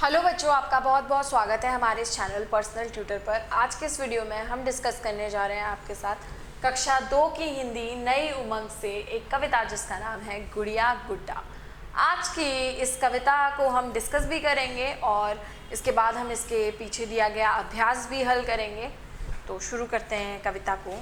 Hello बच्चों, आपका बहुत बहुत स्वागत है हमारे इस चैनल पर्सनल ट्यूटर पर। आज के इस वीडियो में हम डिस्कस करने जा रहे हैं आपके साथ कक्षा 2 की हिंदी नई उमंग से एक कविता जिसका नाम है गुड़िया गुड्डा। आज की इस कविता को हम डिस्कस भी करेंगे और इसके बाद हम इसके पीछे दिया गया अभ्यास भी हल करेंगे। तो शुरू करते हैं कविता को।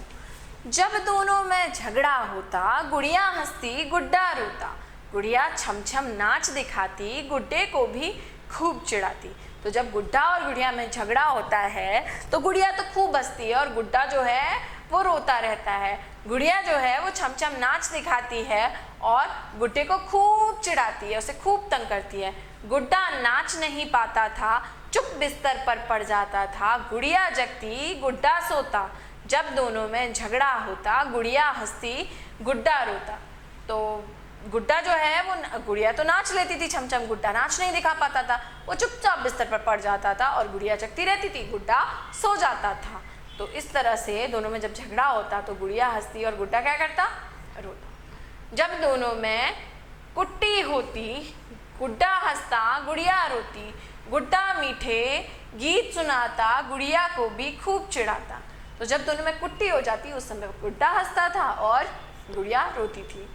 जब दोनों में झगड़ा होता, गुड़िया हंसती गुड्डा रोता। गुड़िया छम छम नाच दिखाती, गुड्डे को भी खूब चिढ़ाती। तो जब गुड्डा और गुड़िया में झगड़ा होता है तो गुड़िया तो खूब हंसती है और गुड्डा जो है वो रोता रहता है। गुड़िया जो है वो छम छम नाच दिखाती है और गुड्डे को खूब चिढ़ाती है, उसे खूब तंग करती है। गुड्डा नाच नहीं पाता था, चुप बिस्तर पर पड़ जाता था। गुड़िया जगती गुड्डा सोता, जब दोनों में झगड़ा होता। गुड़िया हंसती गुड्डा रोता। तो गुड्डा जो है वो, गुड़िया तो नाच लेती थी छम छम, गुड्डा नाच नहीं दिखा पाता था, वो चुपचाप बिस्तर पर पड़ जाता था और गुड़िया जगती रहती थी, गुड्डा सो जाता था। तो इस तरह से दोनों में जब झगड़ा होता तो गुड़िया हंसती और गुड्डा क्या करता, रोता। जब दोनों में कुट्टी होती, गुड्डा हंसता गुड़िया रोती। गुड्डा मीठे गीत सुनाता, गुड़िया को भी खूब चिढ़ाता। तो जब दोनों में कुट्टी हो जाती उस समय गुड्डा हंसता था और गुड़िया रोती थी।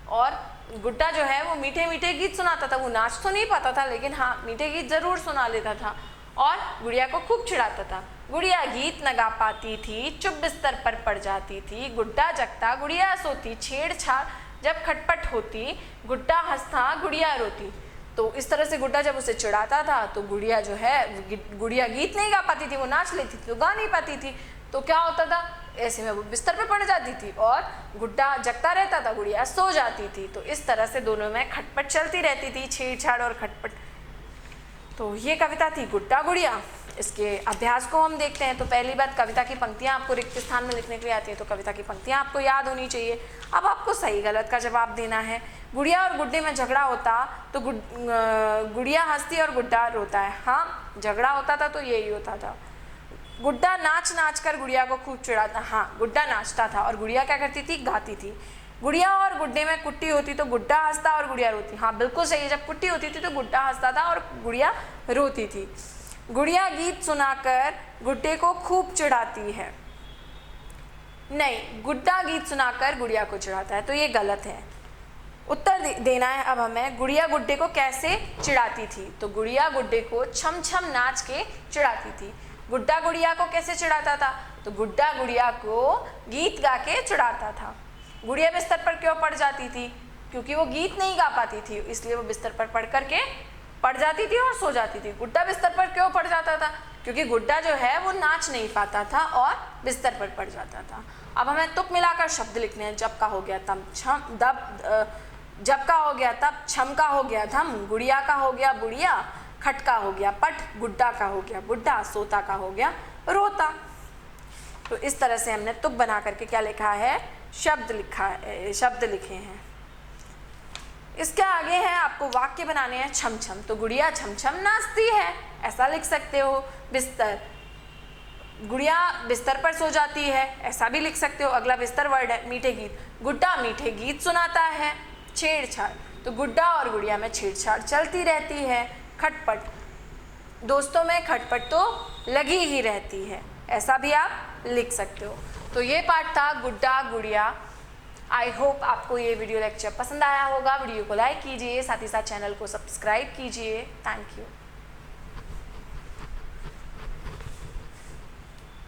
और गुड्डा जो है वो मीठे मीठे गीत सुनाता था, वो नाच तो नहीं पाता था लेकिन हाँ मीठे गीत जरूर सुना लेता था और गुड़िया को खूब चिढ़ाता था। गुड़िया गीत न गा पाती थी, चुप बिस्तर पर पड़ जाती थी। गुड्डा जगता गुड़िया सोती, छेड़छाड़ जब खटपट होती। गुड्डा हंसता गुड़िया रोती। तो इस तरह से गुड्डा जब उसे चिढ़ाता था तो गुड़िया जो है, गुड़िया गीत नहीं गा पाती थी, वो नाच लेती थी तो गा नहीं पाती थी। तो क्या होता था, ऐसे में वो बिस्तर पे पड़ जाती थी और गुड्डा जगता रहता था, गुड़िया सो जाती थी। तो इस तरह से दोनों में खटपट चलती रहती थी, छेड़छाड़ और खटपट। तो ये कविता थी गुड्डा गुड़िया। इसके अभ्यास को हम देखते हैं। तो पहली बात, कविता की पंक्तियां आपको रिक्त स्थान में लिखने के लिए आती है, तो कविता की पंक्तियां आपको याद होनी चाहिए। अब आपको सही गलत का जवाब देना है। गुड़िया और गुड्डे में झगड़ा होता तो गुड़िया हंसती और गुड्डा रोता है। हाँ, झगड़ा होता था तो यही होता था। गुड्डा नाच नाच कर गुड़िया को खूब चिढ़ाता। हाँ, गुड्डा नाचता था और गुड़िया क्या करती थी, गाती थी। गुड़िया और गुड्डे में कुट्टी होती तो गुड्डा हंसता और गुड़िया रोती। हाँ बिल्कुल सही है, जब कुट्टी होती थी तो गुड्डा हंसता था और गुड़िया रोती थी। गुड़िया गीत सुनाकर गुड्डे को खूब चिढ़ाती है। नहीं, गुड्डा गीत सुनाकर गुड़िया को चिढ़ाता है, तो ये गलत है। उत्तर देना है अब हमें, गुड़िया गुड्डे को कैसे चिढ़ाती थी। तो गुड़िया गुड्डे को छम छम नाच के चिढ़ाती थी। गुड्डा गुड़िया को कैसे चिढ़ाता था, तो गुड्डा गुड़िया को गीत गा के चिढ़ाता था। गुड़िया बिस्तर पर क्यों पड़ जाती थी, क्योंकि वो गीत नहीं गा पाती थी, इसलिए वो बिस्तर पर पड़ करके पड़ जाती थी और सो जाती थी। गुड्डा बिस्तर पर क्यों पड़ जाता था, क्योंकि गुड्डा जो है वो नाच नहीं पाता था और बिस्तर पर पड़ जाता था। अब हमें तुक मिलाकर शब्द लिखने हैं। जब का हो गया तब छम, जब का हो गया तब, छम का हो गया धम, गुड़िया का हो गया बुढ़िया, खट का हो गया पट, गुड्डा का हो गया बुड्ढा, सोता का हो गया रोता। तो इस तरह से हमने तुक बना करके क्या लिखा है, शब्द लिखे हैं। इसके आगे है आपको वाक्य बनाने हैं। छम छम, तो गुड़िया छम छम नाचती है, ऐसा लिख सकते हो। बिस्तर, गुड़िया बिस्तर पर सो जाती है, ऐसा भी लिख सकते हो। अगला बिस्तर वर्ड है। मीठे गीत, गुड्डा मीठे गीत सुनाता है। छेड़छाड़, तो गुड्डा और गुड़िया में छेड़छाड़ चलती रहती है। खटपट, दोस्तों में खटपट तो लगी ही रहती है, ऐसा भी आप लिख सकते हो। तो ये पार्ट था गुड्डा गुड़िया। आई होप आपको ये वीडियो लेक्चर पसंद आया होगा। वीडियो को लाइक कीजिए, साथ ही साथ चैनल को सब्सक्राइब कीजिए। Thank you.